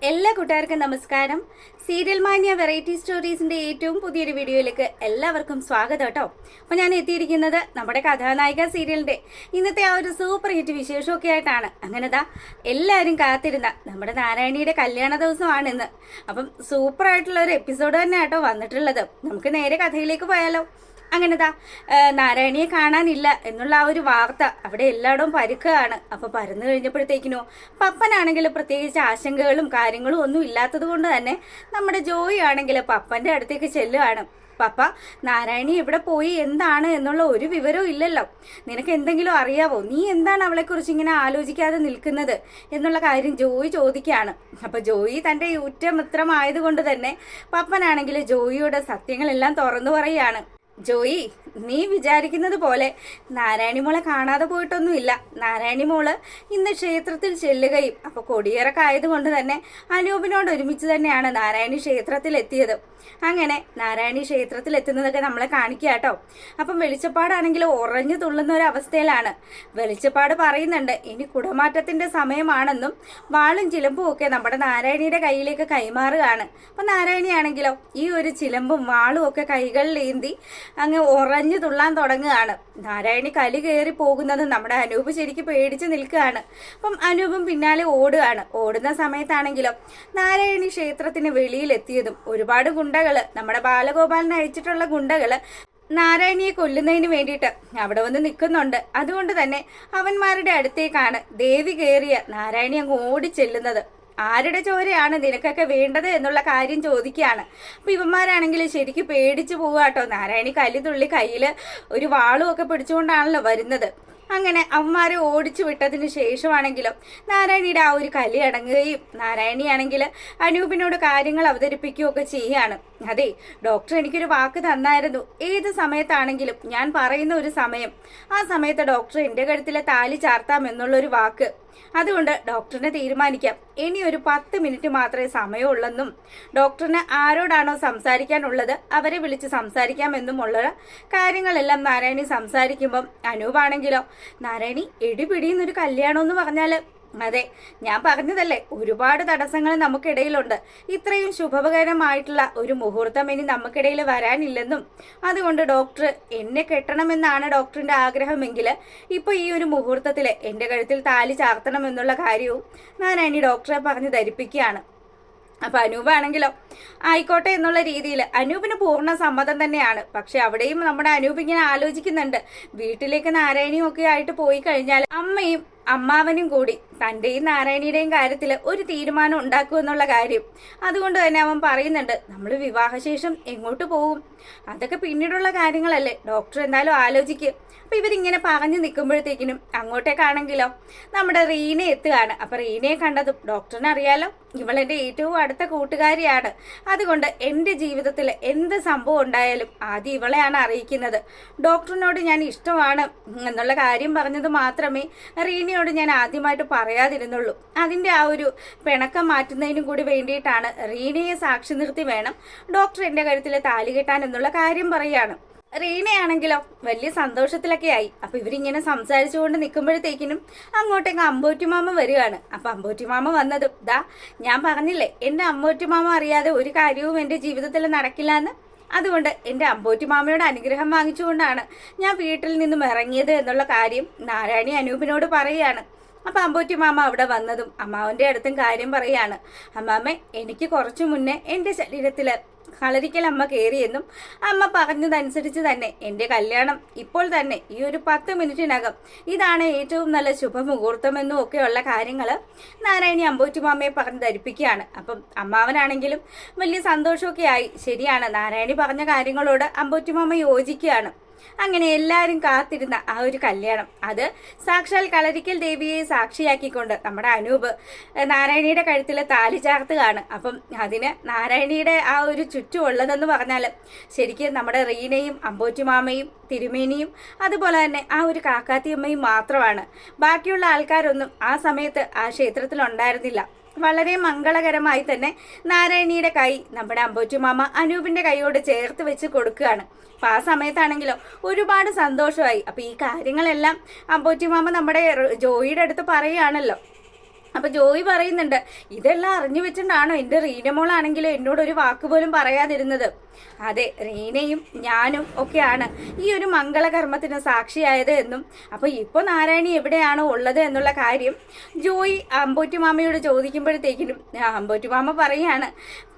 എല്ലാ കൂട്ടുകാർക്കും നമസ്കാരം. സീരിയൽ മാനിയ വെറൈറ്റി സ്റ്റോറീസിന്റെ ഏറ്റവും പുതിയൊരു വീഡിയോയിലേക്ക് എല്ലാവർക്കും സ്വാഗതം കേട്ടോ. അപ്പോൾ ഞാൻ എത്തിയിരിക്കുന്നത് നമ്മുടെ കഥാനായിക സീരിയലിന്റെ ഇന്നത്തെ ആ ഒരു സൂപ്പർ ഹിറ്റ് വിശേഷമൊക്കെ ആയിട്ടാണ്. അങ്ങനെതാ എല്ലാവരും കാത്തിരുന്ന നമ്മുടെ നാരായണിയുടെ കല്യാണ ദിവസമാണ് ഇന്ന്. അപ്പം സൂപ്പർ ആയിട്ടുള്ള ഒരു എപ്പിസോഡ് തന്നെ ആട്ടോ വന്നിട്ടുള്ളത്. നമുക്ക് നേരെ കഥയിലേക്ക് പോയാലോ. അങ്ങനെതാ നാരായണിയെ കാണാനില്ല എന്നുള്ള ആ ഒരു വാർത്ത അവിടെ എല്ലായിടവും പരുക്കുകയാണ്. അപ്പൊ പരന്നു കഴിഞ്ഞപ്പോഴത്തേക്കിനോ പപ്പനാണെങ്കിൽ പ്രത്യേകിച്ച് ആശങ്കകളും കാര്യങ്ങളും ഒന്നും ഇല്ലാത്തത് കൊണ്ട് തന്നെ നമ്മുടെ ജോയി ആണെങ്കിൽ പപ്പന്റെ അടുത്തേക്ക് ചെല്ലുകയാണ്. പപ്പ, നാരായണി എവിടെ പോയി, എന്താണ് എന്നുള്ള ഒരു വിവരവും ഇല്ലല്ലോ. നിനക്ക് എന്തെങ്കിലും അറിയാവോ? നീ എന്താണ് അവളെക്കുറിച്ച് ഇങ്ങനെ ആലോചിക്കാതെ നിൽക്കുന്നത് എന്നുള്ള കാര്യം ജോയി ചോദിക്കുകയാണ്. അപ്പൊ ജോയി തൻ്റെ ഉറ്റമിത്രമായതുകൊണ്ട് തന്നെ പപ്പനാണെങ്കിൽ ജോയിയുടെ സത്യങ്ങളെല്ലാം തുറന്നു പറയുകയാണ്. ജോയി, നീ വിചാരിക്കുന്നത് പോലെ നാരായണി മോളെ കാണാതെ പോയിട്ടൊന്നുമില്ല. നാരായണി മോള് ഇന്ന് ക്ഷേത്രത്തിൽ ചെല്ലുകയും അപ്പോൾ കൊടിയിറക്കം ആയതുകൊണ്ട് തന്നെ അനൂപിനോട് ഒരുമിച്ച് തന്നെയാണ് നാരായണി ക്ഷേത്രത്തിൽ എത്തിയത്. അങ്ങനെ നാരായണി ക്ഷേത്രത്തിൽ എത്തുന്നതൊക്കെ നമ്മളെ കാണിക്കുക കേട്ടോ. അപ്പം വെളിച്ചപ്പാടാണെങ്കിൽ ഉറഞ്ഞു തുള്ളുന്ന ഒരു അവസ്ഥയിലാണ്. വെളിച്ചപ്പാട് പറയുന്നുണ്ട് ഇനി കുടമാറ്റത്തിന്റെ സമയമാണെന്നും വാളും ചിലമ്പും ഒക്കെ നമ്മുടെ നാരായണിയുടെ കയ്യിലേക്ക് കൈമാറുകയാണ്. അപ്പം നാരായണിയാണെങ്കിലോ ഈ ഒരു ചിലമ്പും വാളും ഒക്കെ കൈകളിലേന്തി അങ്ങ് ഉറഞ്ഞു തുള്ളാൻ തുടങ്ങുകയാണ്. നാരായണി കലി കയറി പോകുന്നത് നമ്മുടെ അനൂപ് ശരിക്കും പേടിച്ച് നിൽക്കുകയാണ്. അപ്പം അനൂപും പിന്നാലെ ഓടുകയാണ്. ഓടുന്ന സമയത്താണെങ്കിലോ നാരായണി ക്ഷേത്രത്തിന് വെളിയിലെത്തിയതും ഒരുപാട് ഗുണ്ടകള്, നമ്മുടെ ബാലഗോപാലിനെ അയച്ചിട്ടുള്ള ഗുണ്ടകള് നാരായണിയെ കൊല്ലുന്നതിന് വേണ്ടിയിട്ട് അവിടെ വന്ന് നിൽക്കുന്നുണ്ട്. അതുകൊണ്ട് തന്നെ അവന്മാരുടെ അടുത്തേക്കാണ് ദേവി കയറിയ നാരായണി അങ്ങ് ഓടിച്ചെല്ലുന്നത്. ആരുടെ ചോരയാണ് നിനക്കൊക്കെ വേണ്ടത് എന്നുള്ള കാര്യം ചോദിക്കുകയാണ്. അപ്പൊ ഇവന്മാരാണെങ്കിൽ ശരിക്കും പേടിച്ചു പോവാട്ടോ. നാരായണി കല്ലുതുള്ളി കയ്യിൽ ഒരു വാളും ഒക്കെ പിടിച്ചുകൊണ്ടാണല്ലോ വരുന്നത്. അങ്ങനെ അവന്മാരെ ഓടിച്ചു വിട്ടതിന് ശേഷമാണെങ്കിലും നാരായണിയുടെ ആ ഒരു കലി അടങ്ങുകയും നാരായണിയാണെങ്കിൽ അനൂപിനോട് കാര്യങ്ങൾ അവതരിപ്പിക്കുകയൊക്കെ ചെയ്യുകയാണ്. അതെ, ഡോക്ടർ എനിക്കൊരു വാക്ക് തന്നായിരുന്നു, ഏത് സമയത്താണെങ്കിലും ഞാൻ പറയുന്ന ഒരു സമയം, ആ സമയത്ത് ഡോക്ടർ എൻ്റെ കഴുത്തിലെ താലി ചാർത്താം എന്നുള്ളൊരു വാക്ക്. അതുകൊണ്ട് ഡോക്ടറിനെ തീരുമാനിക്കാം, ഇനി ഒരു 10 മിനിറ്റ് മാത്രമേ സമയമുള്ളെന്നും ഡോക്ടറിന് ആരോടാണോ സംസാരിക്കാനുള്ളത് അവരെ വിളിച്ച് സംസാരിക്കാമെന്നുമുള്ള കാര്യങ്ങളെല്ലാം നാരായണി സംസാരിക്കുമ്പം അനൂപാണെങ്കിലോ നാരായണി എടിപിടിയെന്നൊരു കല്യാണം എന്ന് പറഞ്ഞാൽ, അതെ ഞാൻ പറഞ്ഞതല്ലേ, ഒരുപാട് തടസ്സങ്ങൾ നമുക്കിടയിലുണ്ട്. ഇത്രയും ശുഭകരമായിട്ടുള്ള ഒരു മുഹൂർത്തം ഇനി നമുക്കിടയിൽ വരാനില്ലെന്നും അതുകൊണ്ട് ഡോക്ടർ എന്നെ കെട്ടണമെന്നാണ് ഡോക്ടറിന്റെ ആഗ്രഹമെങ്കിൽ ഇപ്പൊ ഈ ഒരു മുഹൂർത്തത്തിൽ എൻ്റെ കഴുത്തിൽ താലി ചാർത്തണമെന്നുള്ള കാര്യവും നാരായണി ഡോക്ടറെ പറഞ്ഞ് ധരിപ്പിക്കുകയാണ്. അപ്പൊ അനൂപാണെങ്കിലോ ആയിക്കോട്ടെ എന്നുള്ള രീതിയിൽ അനൂപിന് പൂർണ്ണ സമ്മതം തന്നെയാണ്. പക്ഷെ അവിടെയും നമ്മുടെ അനൂപ് ഇങ്ങനെ ആലോചിക്കുന്നുണ്ട്, വീട്ടിലേക്ക് നാരായണിയും ഒക്കെ ആയിട്ട് പോയി കഴിഞ്ഞാൽ അമ്മയും അമ്മാവനും കൂടി തൻ്റെയും നാരായണിയുടെയും കാര്യത്തിൽ ഒരു തീരുമാനം ഉണ്ടാക്കുമെന്നുള്ള കാര്യം. അതുകൊണ്ട് തന്നെ അവൻ പറയുന്നുണ്ട്, നമ്മൾ വിവാഹശേഷം എങ്ങോട്ട് പോകും, അതൊക്കെ പിന്നീടുള്ള കാര്യങ്ങളല്ലേ, ഡോക്ടർ എന്തായാലും ആലോചിക്കും. അപ്പം ഇവരിങ്ങനെ പറഞ്ഞു നിൽക്കുമ്പോഴത്തേക്കിനും അങ്ങോട്ടേക്കാണെങ്കിലോ നമ്മുടെ റീന എത്തുകയാണ്. അപ്പം റീനയെ കണ്ടതും ഡോക്ടറിനെ അറിയാലോ, ഇവളെൻ്റെ ഏറ്റവും അടുത്ത കൂട്ടുകാരിയാണ്. അതുകൊണ്ട് എൻ്റെ ജീവിതത്തിൽ എന്ത് സംഭവം ഉണ്ടായാലും ആദ്യം ഇവളെയാണ് അറിയിക്കുന്നത്. ഡോക്ടറിനോട് ഞാൻ ഇഷ്ടമാണ് എന്നുള്ള കാര്യം പറഞ്ഞത് മാത്രമേ റീനയോട് ഞാൻ ആദ്യമായിട്ട് പറയാതിരുന്നുള്ളൂ. അതിൻ്റെ ആ ഒരു പിണക്കം മാറ്റുന്നതിനും കൂടി വേണ്ടിയിട്ടാണ് റീനയെ സാക്ഷി നിർത്തി വേണം ഡോക്ടർ എൻ്റെ കഴുത്തിൽ താലി കെട്ടാൻ എന്നുള്ള കാര്യം പറയുകയാണ്. റീനയാണെങ്കിലോ വലിയ സന്തോഷത്തിലൊക്കെ ആയി. അപ്പൊ ഇവരിങ്ങനെ സംസാരിച്ചുകൊണ്ട് നിൽക്കുമ്പോഴത്തേക്കിനും അങ്ങോട്ടേക്ക് അമ്പോറ്റുമാമ വരികയാണ്. അപ്പൊ അമ്പോറ്റുമാമ വന്നതും ദാ ഞാൻ പറഞ്ഞില്ലേ, എൻ്റെ അമ്പോറ്റുമാമ അറിയാതെ ഒരു കാര്യവും എൻ്റെ ജീവിതത്തിൽ നടക്കില്ല എന്ന്. അതുകൊണ്ട് എൻ്റെ അമ്പോറ്റുമാമയുടെ അനുഗ്രഹം വാങ്ങിച്ചുകൊണ്ടാണ് ഞാൻ വീട്ടിൽ നിന്നും ഇറങ്ങിയത് എന്നുള്ള കാര്യം നാരായണി അനൂപിനോട് പറയുകയാണ്. അപ്പം അമ്പോറ്റുമാമ അവിടെ വന്നതും അമ്മാവൻ്റെ അടുത്തും കാര്യം പറയുകയാണ്. അമ്മാമ്മ, എനിക്ക് കുറച്ചു മുന്നേ എൻ്റെ ശരീരത്തിൽ കളരിക്കൽ അമ്മ കയറിയെന്നും അമ്മ പറഞ്ഞതനുസരിച്ച് തന്നെ എൻ്റെ കല്യാണം ഇപ്പോൾ തന്നെ ഈ ഒരു 10 മിനിറ്റിനകം ഇതാണ് ഏറ്റവും നല്ല ശുഭമുഹൂർത്തമെന്നും ഒക്കെയുള്ള കാര്യങ്ങൾ നാരായണി അമ്പോറ്റുമാമയെ പറഞ്ഞ് ധരിപ്പിക്കുകയാണ്. അപ്പം അമ്മാവനാണെങ്കിലും വലിയ സന്തോഷമൊക്കെ ആയി. ശരിയാണ്, നാരായണി പറഞ്ഞ കാര്യങ്ങളോട് അമ്പോറ്റുമാമ യോജിക്കുകയാണ്. അങ്ങനെ എല്ലാവരും കാത്തിരുന്ന ആ ഒരു കല്യാണം, അത് സാക്ഷാൽ കളരിക്കൽ ദേവിയെ സാക്ഷിയാക്കിക്കൊണ്ട് നമ്മുടെ അനൂപ് നാരായണിയുടെ കഴുത്തിൽ താലി ചാർത്തുകയാണ്. അപ്പം അതിന് നാരായണിയുടെ ആ ഒരു ചുറ്റുമുള്ളതെന്ന് പറഞ്ഞാൽ ശരിക്കും നമ്മുടെ റീനയും അമ്പോറ്റുമാമയും തിരുമേനിയും അതുപോലെ തന്നെ ആ ഒരു കാക്കാത്തിയമ്മയും മാത്രമാണ്. ബാക്കിയുള്ള ആൾക്കാരൊന്നും ആ സമയത്ത് ആ ക്ഷേത്രത്തിൽ ഉണ്ടായിരുന്നില്ല. വളരെ മംഗളകരമായി തന്നെ നാരായണിയുടെ കൈ നമ്മുടെ അമ്പോറ്റുമാമ അനൂപിന്റെ കൈയോട് ചേർത്ത് വെച്ച് കൊടുക്കുകയാണ്. അപ്പം ആ സമയത്താണെങ്കിലോ ഒരുപാട് സന്തോഷമായി. അപ്പം ഈ കാര്യങ്ങളെല്ലാം അമ്പോറ്റുമാമ നമ്മുടെ ജോയിയുടെ അടുത്ത് പറയുകയാണല്ലോ. അപ്പൊ ജോയി പറയുന്നുണ്ട്, ഇതെല്ലാം അറിഞ്ഞു വെച്ചിട്ടാണോ എൻ്റെ റീനമോളാണെങ്കിലും എന്നോടൊരു വാക്ക് പോലും പറയാതിരുന്നത്? അതെ, റീനയും ഞാനും ഒക്കെയാണ് ഈ ഒരു മംഗളകർമ്മത്തിന് സാക്ഷിയായത് എന്നും അപ്പോൾ ഇപ്പോൾ നാരായണി എവിടെയാണോ ഉള്ളത് എന്നുള്ള കാര്യം ജോയി അമ്പോറ്റുമാമയോട് ചോദിക്കുമ്പോഴത്തേക്കിനും അമ്പോറ്റുമാമ പറയാണ്,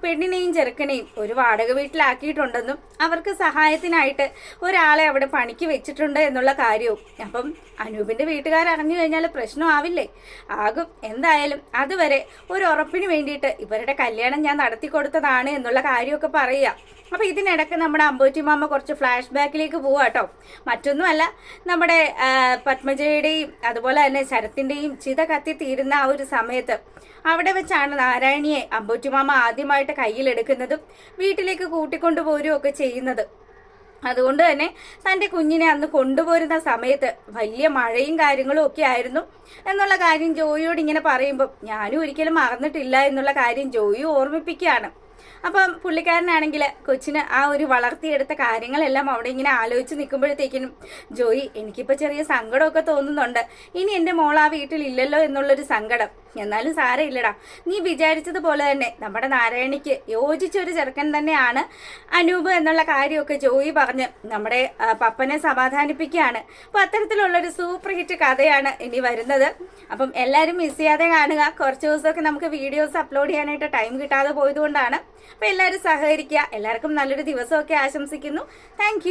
പെണ്ണിനെയും ചെറുക്കനെയും ഒരു വാടക വീട്ടിലാക്കിയിട്ടുണ്ടെന്നും അവർക്ക് സഹായത്തിനായിട്ട് ഒരാളെ അവിടെ പണിക്ക് വെച്ചിട്ടുണ്ട് എന്നുള്ള കാര്യവും. അപ്പം അനൂപിൻ്റെ വീട്ടുകാരറിഞ്ഞു കഴിഞ്ഞാൽ പ്രശ്നമാവില്ലേ? ആകും. എന്തായാലും അതുവരെ ഒരു ഉറപ്പിന് വേണ്ടിയിട്ട് ഇവരുടെ കല്യാണം ഞാൻ നടത്തി കൊടുത്തതാണ് എന്നുള്ള കാര്യമൊക്കെ പറയുക. അപ്പോൾ ഇതിനിടയ്ക്ക് നമ്മുടെ അമ്പോറ്റിമാമ കുറച്ച് ഫ്ലാഷ് ബാക്കിലേക്ക് പോവാട്ടോ. മറ്റൊന്നുമല്ല, നമ്മുടെ പത്മജയുടെയും അതുപോലെ തന്നെ ശരത്തിൻ്റെയും ചിത കത്തി തീരുന്ന ആ ഒരു സമയത്ത് അവിടെ വെച്ചാണ് നാരായണിയെ അമ്പോറ്റിമാമ ആദ്യമായിട്ട് കയ്യിലെടുക്കുന്നതും വീട്ടിലേക്ക് കൂട്ടിക്കൊണ്ടു പോരുകയൊക്കെ ചെയ്യുന്നത്. അതുകൊണ്ട് തന്നെ തൻ്റെ കുഞ്ഞിനെ അന്ന് കൊണ്ടുപോരുന്ന സമയത്ത് വലിയ മഴയും കാര്യങ്ങളും ഒക്കെ ആയിരുന്നു എന്നുള്ള കാര്യം ജോയിയോട് ഇങ്ങനെ പറയുമ്പോൾ ഞാനും ഒരിക്കലും മറന്നിട്ടില്ല എന്നുള്ള കാര്യം ജോയി ഓർമ്മിപ്പിക്കുകയാണ്. അപ്പം പുള്ളിക്കാരനാണെങ്കിൽ കൊച്ചിന് ആ ഒരു വളർത്തിയെടുത്ത കാര്യങ്ങളെല്ലാം അവിടെ ഇങ്ങനെ ആലോചിച്ച് നിൽക്കുമ്പോഴത്തേക്കിനും ജോയി, എനിക്കിപ്പോൾ ചെറിയ സങ്കടമൊക്കെ തോന്നുന്നുണ്ട്. ഇനി എൻ്റെ മോൾ ആ വീട്ടിലില്ലല്ലോ എന്നുള്ളൊരു സങ്കടം. എന്നാലും സാരമില്ലടാ, നീ വിചാരിച്ചതുപോലെ തന്നെ നമ്മുടെ നാരായണിക്ക് യോജിച്ചൊരു ചെറുക്കൻ തന്നെയാണ് അനൂപ് എന്നുള്ള കാര്യമൊക്കെ ജോയി പറഞ്ഞ് നമ്മുടെ പപ്പനെ സമാധാനിപ്പിക്കുകയാണ്. അപ്പോൾ അത്തരത്തിലുള്ളൊരു സൂപ്പർ ഹിറ്റ് കഥയാണ് ഇനി വരുന്നത്. അപ്പം എല്ലാവരും മിസ് ചെയ്യാതെ കാണുക. കുറച്ച് ദിവസമൊക്കെ നമുക്ക് വീഡിയോസ് അപ്ലോഡ് ചെയ്യാനായിട്ട് ടൈം കിട്ടാതെ പോയതുകൊണ്ടാണ്. അപ്പോൾ എല്ലാവരും സഹകരിക്കുക. എല്ലാവർക്കും നല്ലൊരു ദിവസമൊക്കെ ആശംസിക്കുന്നു. താങ്ക്